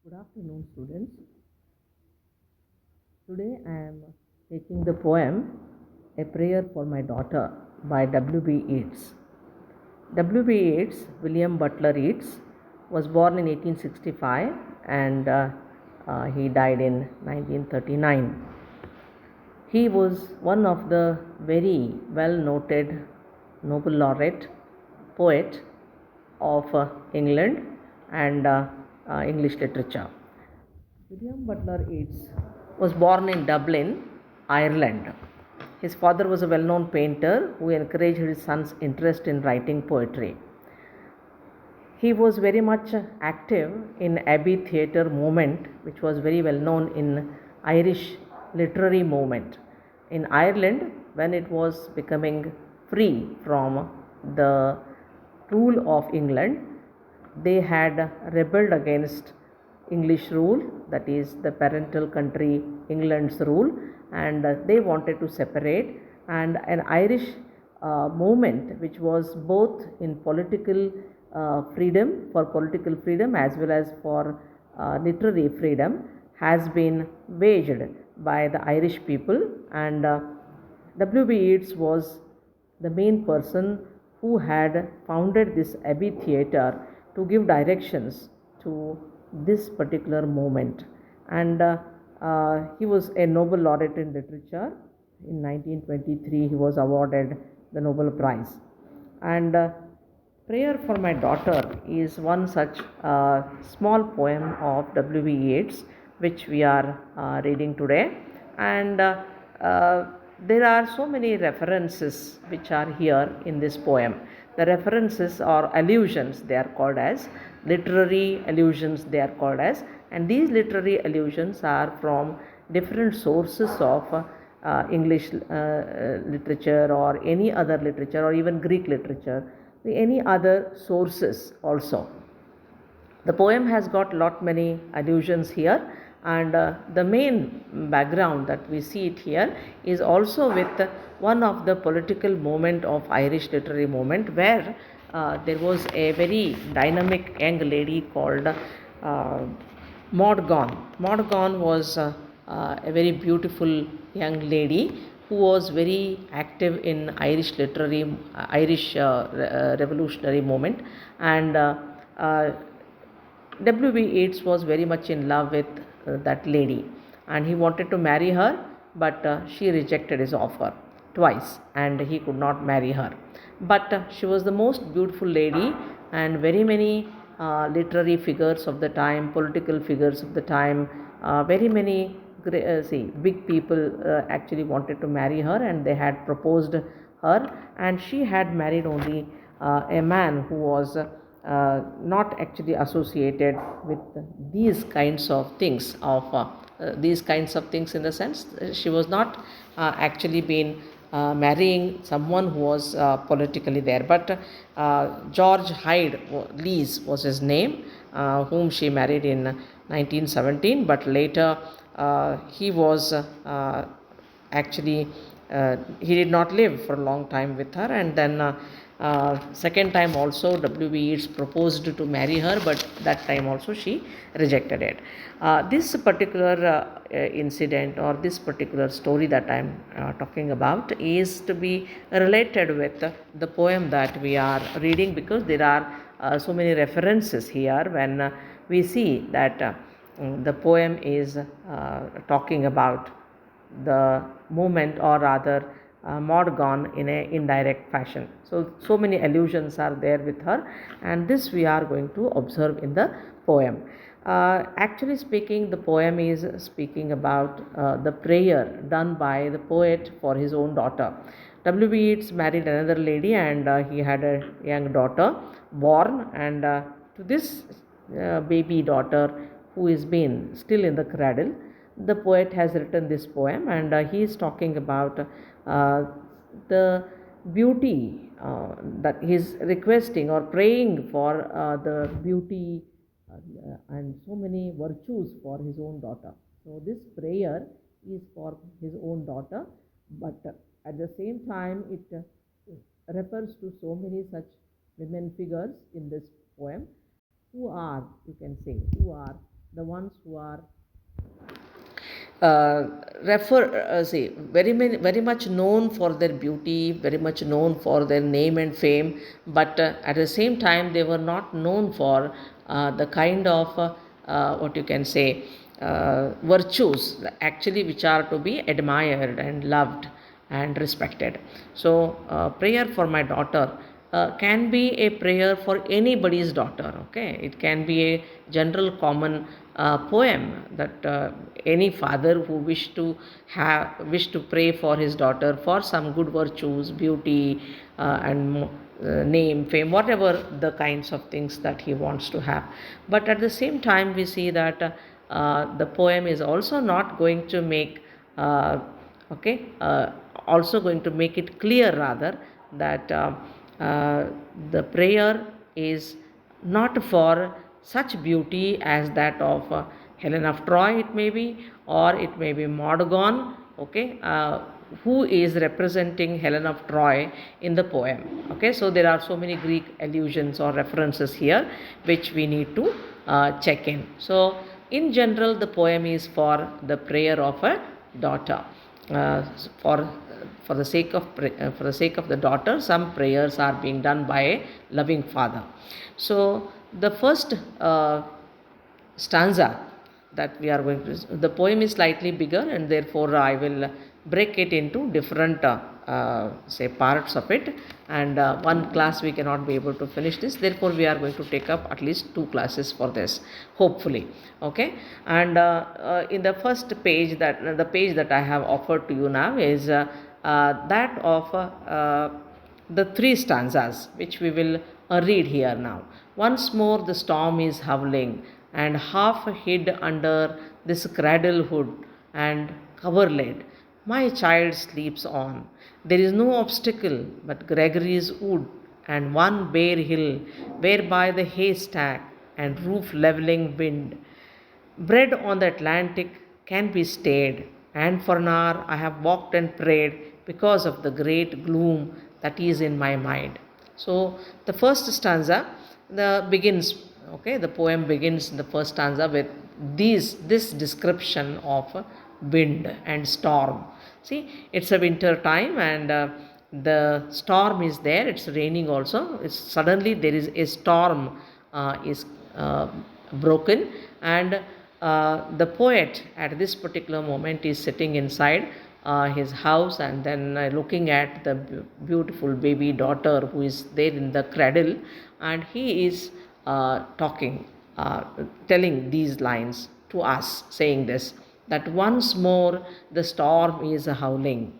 Good afternoon, students. Today I am taking the poem A Prayer for My Daughter by W.B. Yeats. W.B. Yeats, William Butler Yeats, was born in 1865 and he died in 1939. He was one of the very well noted Nobel laureate poet of England and English literature. William Butler Yeats was born in Dublin, Ireland. His father was a well known painter who encouraged his son's interest in writing poetry. He was very much active in Abbey Theatre movement, which was very well known in Irish literary movement. In Ireland, when it was becoming free from the rule of England, they had rebelled against English rule, that is the parental country England's rule, and they wanted to separate. And an Irish movement, which was both in political freedom as well as for literary freedom, has been waged by the Irish people, and W.B. Yeats was the main person who had founded this Abbey Theatre to give directions to this particular movement. And he was a Nobel laureate in literature. In 1923, he was awarded the Nobel Prize. And Prayer for My Daughter is one such small poem of W.B. Yeats, which we are reading today. And there are so many references which are here in this poem. The references or allusions, they are called as literary allusions, they are called as, and these literary allusions are from different sources of English literature or any other literature or even Greek literature, any other sources also. The poem has got lot many allusions here, and the main background that we see it here is also with one of the political movement of Irish literary movement, where there was a very dynamic young lady called Maud Gonne. Maud Gonne was a very beautiful young lady who was very active in Irish revolutionary movement, and W.B. Yeats was very much in love with that lady, and he wanted to marry her, but she rejected his offer twice and he could not marry her. But she was the most beautiful lady, and very many literary figures of the time, political figures of the time, very many big people actually wanted to marry her, and they had proposed her, and she had married only a man who was not actually associated with these kinds of things in the sense she was not actually been marrying someone who was politically there, but George Hyde Lees was his name, whom she married in 1917, but later he was actually he did not live for a long time with her, and then second time also W.B. Yeats proposed to marry her, but that time also she rejected it. This particular incident or this particular story that I am talking about is to be related with the poem that we are reading, because there are so many references here when we see that the poem is talking about the movement, or rather Maud Gonne, in a indirect fashion. So many allusions are there with her, and this we are going to observe in the poem. Actually speaking, the poem is speaking about the prayer done by the poet for his own daughter. W.B. Yeats married another lady, and he had a young daughter born, and to this baby daughter, who is been still in the cradle, the poet has written this poem, and he is talking about the beauty that he is requesting or praying for the beauty and so many virtues for his own daughter. So this prayer is for his own daughter, but at the same time it refers to so many such women figures in this poem who are, you can say, who are the ones who are uh, refer say very much known for their beauty, very much known for their name and fame, but at the same time they were not known for the kind of what you can say virtues actually which are to be admired and loved and respected. So prayer for my daughter can be a prayer for anybody's daughter. Okay, it can be a general common poem that any father who wish to pray for his daughter for some good virtues, beauty, and name, fame, whatever the kinds of things that he wants to have. But at the same time, we see that the poem is also not going to make okay also going to make it clear rather that uh, the prayer is not for such beauty as that of Helen of Troy, it may be, or it may be Mordegon, okay, who is representing Helen of Troy in the poem. Okay, so there are so many Greek allusions or references here which we need to check in. So, in general, the poem is for the prayer of a daughter. Uh, for for the sake of for the sake of the daughter, some prayers are being done by a loving father. So the first stanza that we are going to, the poem is slightly bigger and therefore I will break it into different say parts of it, and one class we cannot be able to finish this, therefore we are going to take up at least 2 classes for this, hopefully. Okay, and in the first page, that the page that I have offered to you now is that of the 3 stanzas which we will read here now. Once more the storm is howling, and half hid under this cradle hood and coverlid, my child sleeps on. There is no obstacle but Gregory's wood and one bare hill, whereby the haystack and roof leveling wind bread on the Atlantic can be stayed, and for an hour I have walked and prayed because of the great gloom that is in my mind. So the first stanza begins, okay, the poem begins in the first stanza with this description of wind and storm. See, it's a winter time and the storm is there, it's raining also. Suddenly there is a storm is broken, and the poet at this particular moment is sitting inside his house and then looking at the beautiful baby daughter who is there in the cradle, and he is talking, telling these lines to us, saying this, that once more the storm is howling,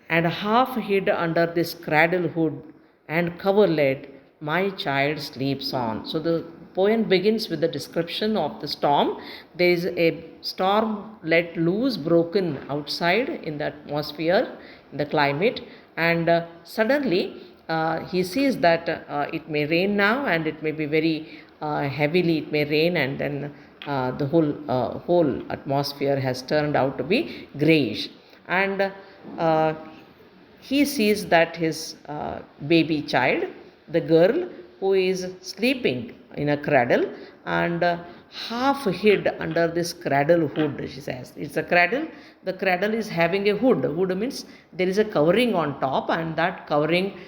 and half hid under this cradle hood and coverlet my child sleeps on. So the poem begins with the description of the storm. There is a storm let loose, broken outside in the atmosphere, in the climate, and suddenly he sees that it may rain now, and it may be very heavily, it may rain, and then the whole atmosphere has turned out to be grayish, and he sees that his baby child, the girl who is sleeping in a cradle and half hid under this cradle hood, she says. It's a cradle. The cradle is having a hood. Hood means there is a covering on top, and that covering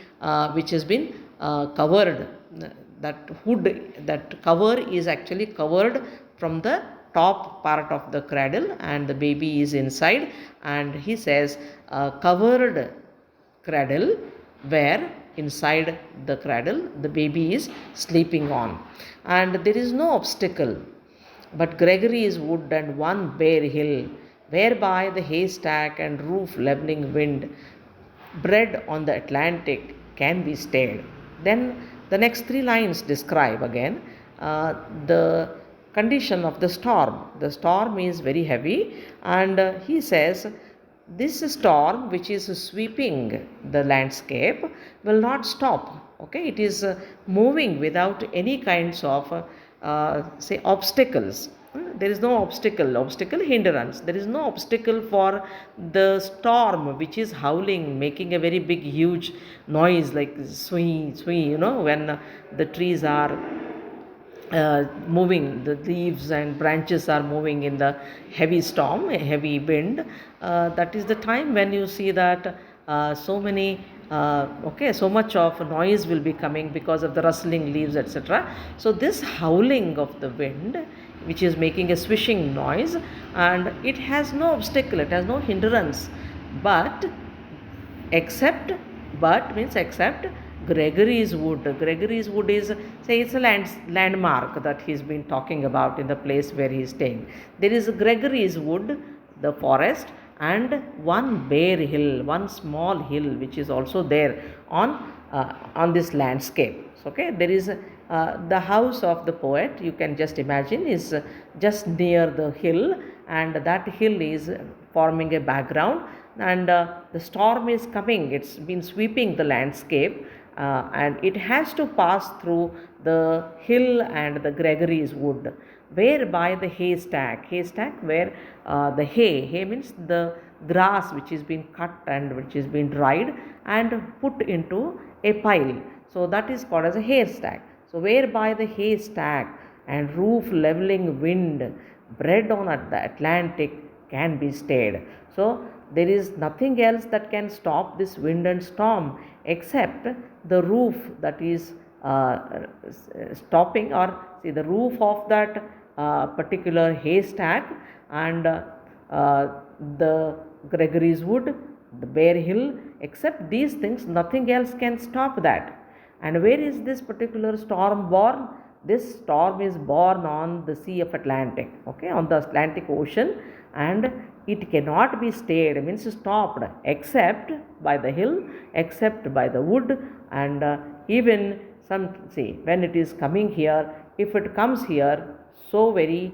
which has been covered, that hood, that cover is actually covered from the top part of the cradle, and the baby is inside, and he says covered cradle, where inside the cradle the baby is sleeping on, and there is no obstacle but Gregory's wood and one bare hill, whereby the haystack and roof leveling wind bread on the Atlantic can be stayed. Then the next 3 lines describe again the condition of the storm. The storm is very heavy, and he says this storm which is sweeping the landscape will not stop. Okay, it is moving without any kinds of say obstacles. There is no obstacle hindrance, there is no obstacle for the storm which is howling, making a very big huge noise like swing, when the trees are moving, the leaves and branches are moving in the heavy storm, a heavy wind. That is the time when you see that so much of noise will be coming because of the rustling leaves, etc. So this howling of the wind, which is making a swishing noise, and it has no obstacle, it has no hindrance, but except, but means except Gregory's Wood. Gregory's Wood is, say, it's a landmark that he's been talking about in the place where he's staying. There is Gregory's Wood, the forest, and one bare hill, one small hill, which is also there on this landscape. So, okay, there is the house of the poet, you can just imagine, is just near the hill, and that hill is forming a background, and the storm is coming, it's been sweeping the landscape, and it has to pass through the hill and the Gregory's Wood, whereby the haystack where the hay means the grass which is being cut and which is being dried and put into a pile, so that is called as a haystack. So whereby the haystack and roof leveling wind bred on the Atlantic can be stayed. So there is nothing else that can stop this wind and storm except the roof that is stopping, or see the roof of that particular haystack, and the Gregory's Wood, the bare hill. Except these things, nothing else can stop that. And where is this particular storm born? This storm is born on the Sea of Atlantic, okay, on the Atlantic Ocean, and it cannot be stayed, means stopped, except by the hill, except by the wood, and even some, see, when it is coming here, if it comes here so very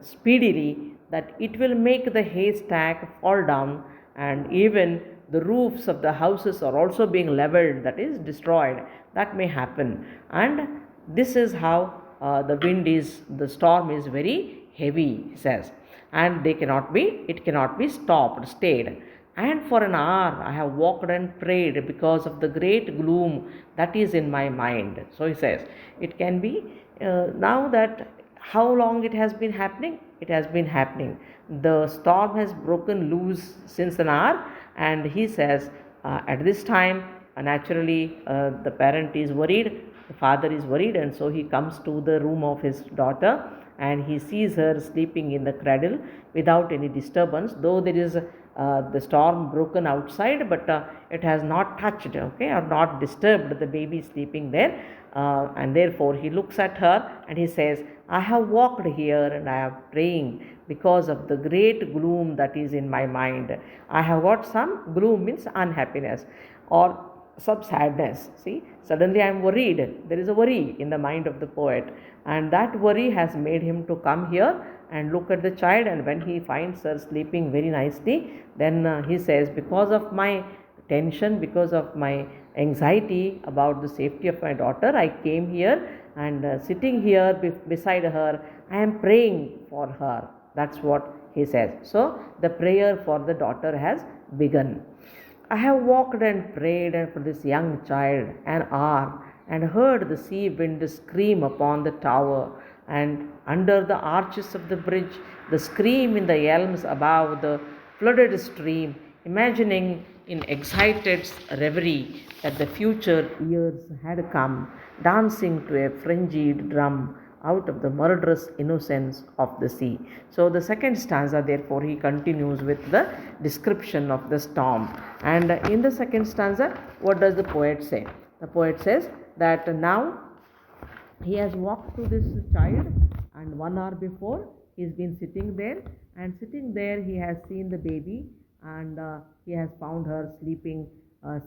speedily that it will make the haystack fall down, and even the roofs of the houses are also being leveled, that is destroyed. That may happen, and this is how the storm is very heavy, he says, and it cannot be stopped, stayed. And for an hour I have walked and prayed because of the great gloom that is in my mind. So he says, it can be now that how long it has been happening? It has been happening. The storm has broken loose since an hour, and he says at this time, naturally, the parent is worried, the father is worried, and so he comes to the room of his daughter, and he sees her sleeping in the cradle without any disturbance, though there is the storm broken outside, but it has not touched, okay, or not disturbed the baby sleeping there, and therefore he looks at her and he says, I have walked here and I am praying because of the great gloom that is in my mind. I have got some gloom, means unhappiness or some sadness. See, suddenly I am worried. There is a worry in the mind of the poet, and that worry has made him to come here and look at the child, and when he finds her sleeping very nicely, then he says, because of my tension, because of my anxiety about the safety of my daughter, I came here, and sitting here beside her, I am praying for her. That's what he says. So the prayer for the daughter has begun. I have walked and prayed for this young child an hour, and heard the sea wind scream upon the tower, and under the arches of the bridge, the scream in the elms above the flooded stream, imagining in excited reverie that the future years had come, dancing to a frenzied drum out of the murderous innocence of the sea. So the second stanza, therefore, he continues with the description of the storm. And in the second stanza, what does the poet say? The poet says that now he has walked to this child, and 1 hour before he's been sitting there, and sitting there he has seen the baby, and he has found her sleeping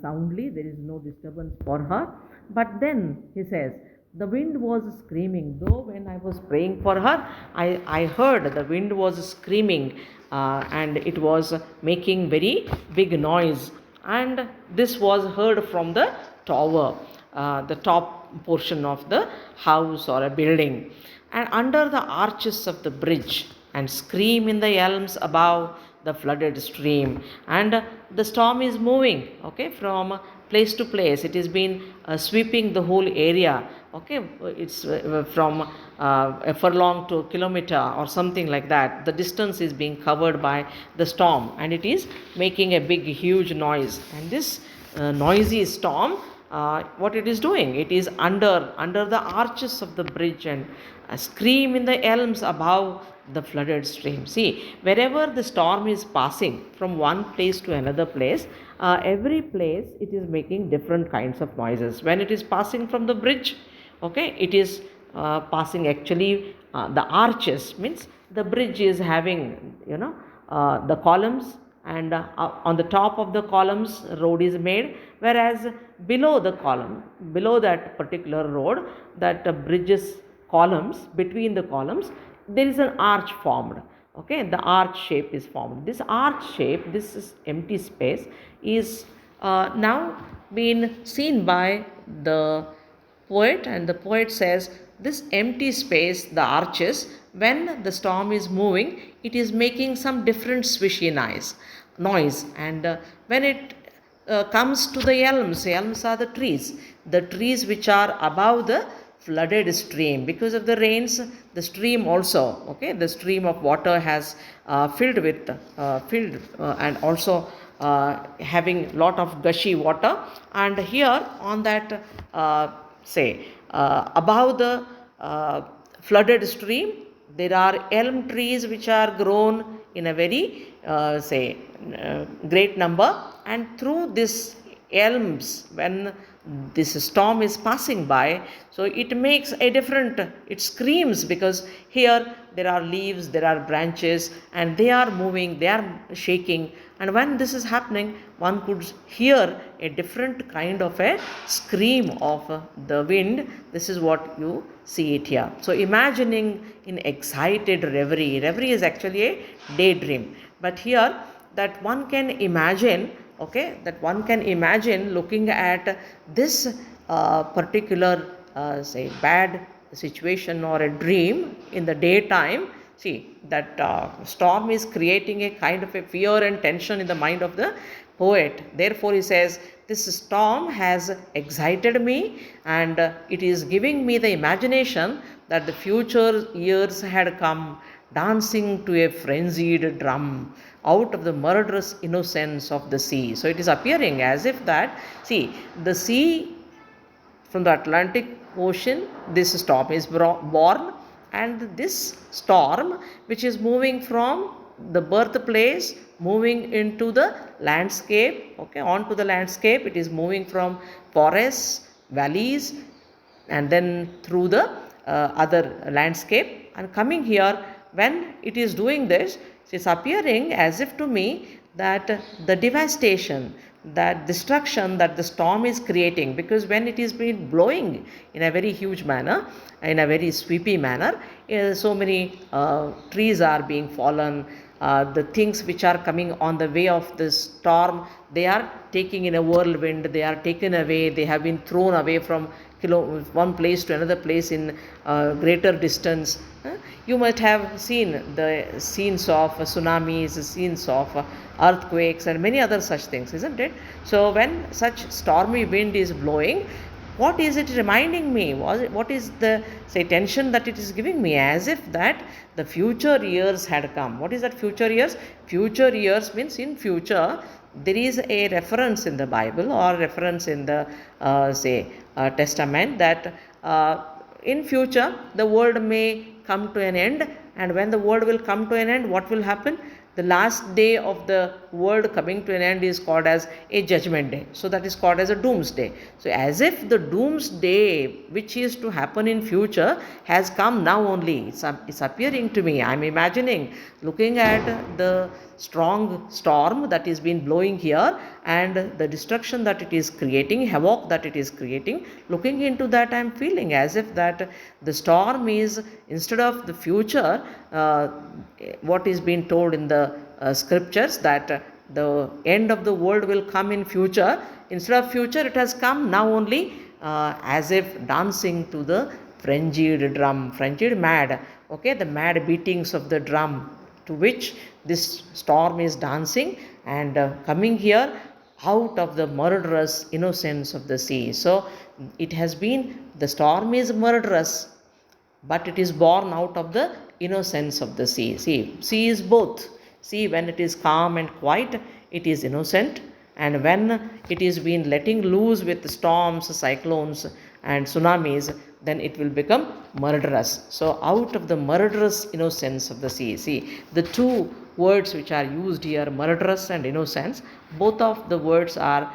soundly. There is no disturbance for her. But then he says, the wind was screaming, though when I was praying for her, I heard the wind was screaming, and it was making very big noise, and this was heard from the tower, the top portion of the house or a building, and under the arches of the bridge, and scream in the elms above the flooded stream. And the storm is moving, okay, from place to place. It has been sweeping the whole area. Okay, it's from a furlong to a kilometer or something like that. The distance is being covered by the storm, and it is making a big, huge noise. And this noisy storm, what it is doing, it is under the arches of the bridge and scream in the elms above the flooded stream. See, wherever the storm is passing from one place to another place, every place it is making different kinds of noises. When it is passing from the bridge, okay, it is passing actually the arches, means the bridge is having, the columns, and on the top of the columns road is made, whereas below the column, below that particular road, that bridges columns, between the columns there is an arch formed. Okay, the arch shape is formed. This arch shape, this is empty space, is now being seen by the poet, and the poet says this empty space, the arches, when the storm is moving, it is making some different swishy noise. And when it comes to the elms are the trees which are above the flooded stream. Because of the rains, the stream also, okay, the stream of water has filled and also having lot of gushy water. And here on that above the flooded stream, there are elm trees which are grown in a very great number, and through this elms, when this storm is passing by, so it makes a different, it screams, because here there are leaves, there are branches, and they are moving, they are shaking. And when this is happening, one could hear a different kind of a scream of the wind. This is what you see it here. So imagining in excited reverie is actually a daydream, but here that one can imagine, okay, that one can imagine looking at this particular bad situation or a dream in the daytime. See, that storm is creating a kind of a fear and tension in the mind of the poet. Therefore he says, this storm has excited me, and it is giving me the imagination that the future years had come, dancing to a frenzied drum out of the murderous innocence of the sea. So it is appearing as if that, see, the sea, from the Atlantic Ocean, this storm is born, and this storm, which is moving from the birthplace, moving into the landscape, okay, onto the landscape, it is moving from forests, valleys, and then through the other landscape, and coming here. When it is doing this, it's appearing as if to me that the devastation, that destruction that the storm is creating, because when it is been blowing in a very huge manner, in a very sweepy manner, so many trees are being fallen, the things which are coming on the way of this storm, they are taking in a whirlwind, they are taken away, they have been thrown away from one place to another place in greater distance. You might have seen the scenes of tsunamis, scenes of earthquakes, and many other such things, isn't it? So when such stormy wind is blowing, what is it reminding me? What is the tension that it is giving me? As if that the future years had come. What is that future years? Future years means in future. There is a reference in the Bible or reference in the Testament that in future the world may come to an end, and when the world will come to an end, what will happen? The last day of the world coming to an end is called as a judgment day. So that is called as a doomsday. So as if the doomsday which is to happen in future has come now only. It's appearing to me. I'm imagining, looking at the strong storm that is been blowing here and the destruction that it is creating, havoc that it is creating. Looking into that, I'm feeling as if that the storm is, instead of the future, what is being told in the scriptures, that the end of the world will come in future. Instead of future, it has come now only, as if dancing to the frenzied drum, frenzied mad, okay, the mad beatings of the drum to which this storm is dancing and coming here out of the murderous innocence of the sea. So it has been, the storm is murderous, but it is born out of the innocence of the sea. See, sea is both. Sea, when it is calm and quiet, it is innocent, and when it is been letting loose with storms, cyclones, and tsunamis, then it will become murderous. So, out of the murderous innocence of the sea. See, the two words which are used here, murderous and innocence, both of the words are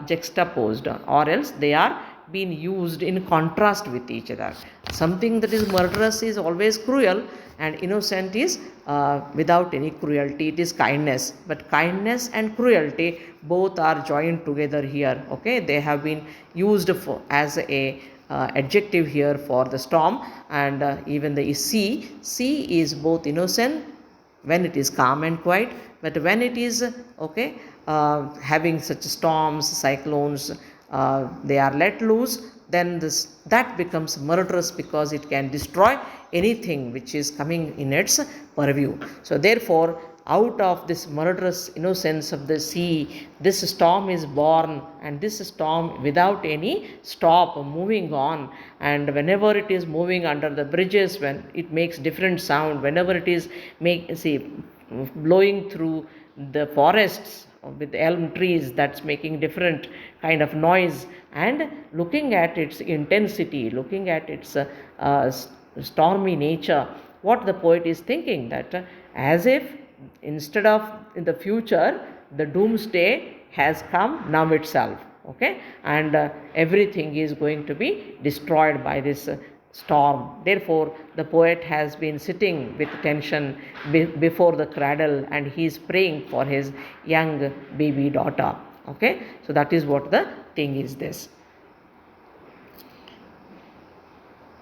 juxtaposed, or else they are been used in contrast with each other. Something that is murderous is always cruel, and innocent is without any cruelty, it is kindness. But kindness and cruelty both are joined together here. Okay, they have been used for as a adjective here for the storm, and even the sea is both innocent when it is calm and quiet, but when it is okay, having such storms, cyclones, they are let loose, then that becomes murderous, because it can destroy anything which is coming in its purview. So therefore, out of this murderous innocence of the sea, this storm is born, and this storm without any stop moving on, and whenever it is moving under the bridges, when it makes different sound, whenever it is blowing through the forests with elm trees, that's making different kind of noise, and looking at its intensity, looking at its stormy nature, what the poet is thinking, that as if instead of in the future, the doomsday has come now itself. Okay, and everything is going to be destroyed by this storm. Therefore, the poet has been sitting with tension before the cradle, and he is praying for his young baby daughter. Okay, so that is what the thing is this.